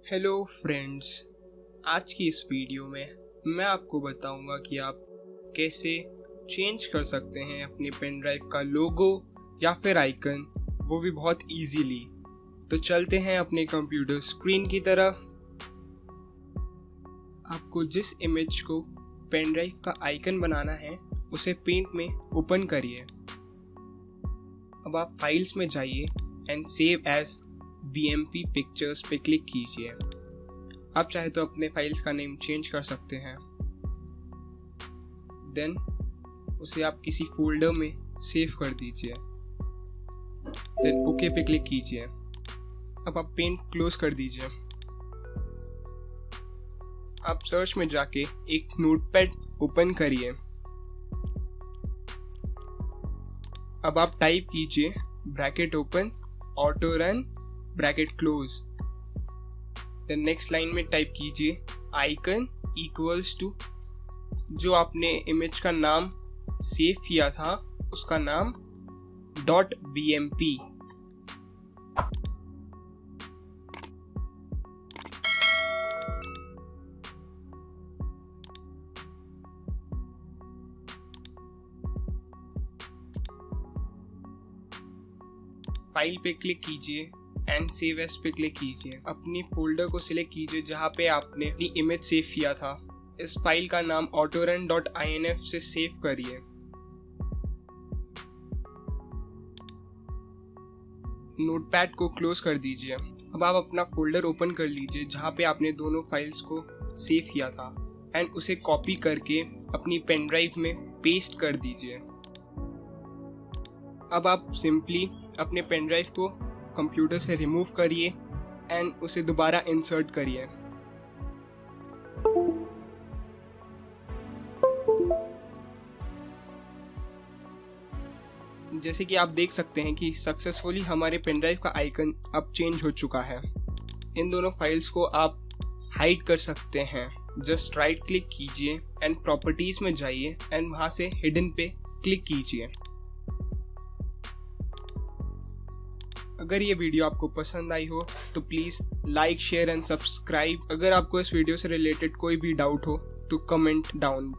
Hello friends, आज की इस वीडियो में मैं आपको बताऊंगा कि आप कैसे चेंज कर सकते हैं अपनी पेन ड्राइव का लोगो या फिर आइकन, वो भी बहुत इजीली। तो चलते हैं अपने कंप्यूटर स्क्रीन की तरफ। आपको जिस इमेज को पेन ड्राइव का आइकन बनाना है उसे पेंट में ओपन करिए। अब आप फाइल्स में जाइए and save as BMP pictures पे क्लिक कीजिए। आप चाहे तो अपने फाइल्स का नेम चेंज कर सकते हैं। देन उसे आप किसी फोल्डर में सेव कर दीजिए। देन ओके पे क्लिक कीजिए। अब आप पेंट क्लोज कर दीजिए। आप सर्च में जाके एक नोटपैड ओपन करिए। अब आप टाइप कीजिए bracket open auto run bracket close. Then next line में टाइप कीजिए आइकन इक्वल्स टू जो आपने इमेज का नाम सेव किया था उसका नाम .bmp। फाइल पे क्लिक कीजिए एंड सेव एज पे क्लिक कीजिए। अपनी फोल्डर को सिलेक्ट कीजिए जहां पे आपने अपनी इमेज सेव किया था। इस फाइल का नाम autorun.inf से सेव करिए। नोटपैड को क्लोज कर दीजिए। अब आप अपना फोल्डर ओपन कर लीजिए जहां पे आपने दोनों फाइल्स को सेव किया था एंड उसे कॉपी करके अपनी पेन ड्राइव में पेस्ट कर दीजिए। अब आप सिंपली अपने पेन ड्राइव को कंप्यूटर से रिमूव करिए एंड उसे दोबारा इंसर्ट करिए। जैसे कि आप देख सकते हैं कि सक्सेसफुली हमारे पेन ड्राइव का आइकन अब चेंज हो चुका है। इन दोनों फाइल्स को आप हाइड कर सकते हैं। जस्ट राइट क्लिक कीजिए एंड प्रॉपर्टीज में जाइए एंड वहां से हिडन पे क्लिक कीजिए। अगर ये वीडियो आपको पसंद आई हो तो please like share and subscribe. अगर आपको इस वीडियो से रिलेटेड कोई भी डाउट हो तो कमेंट डाउन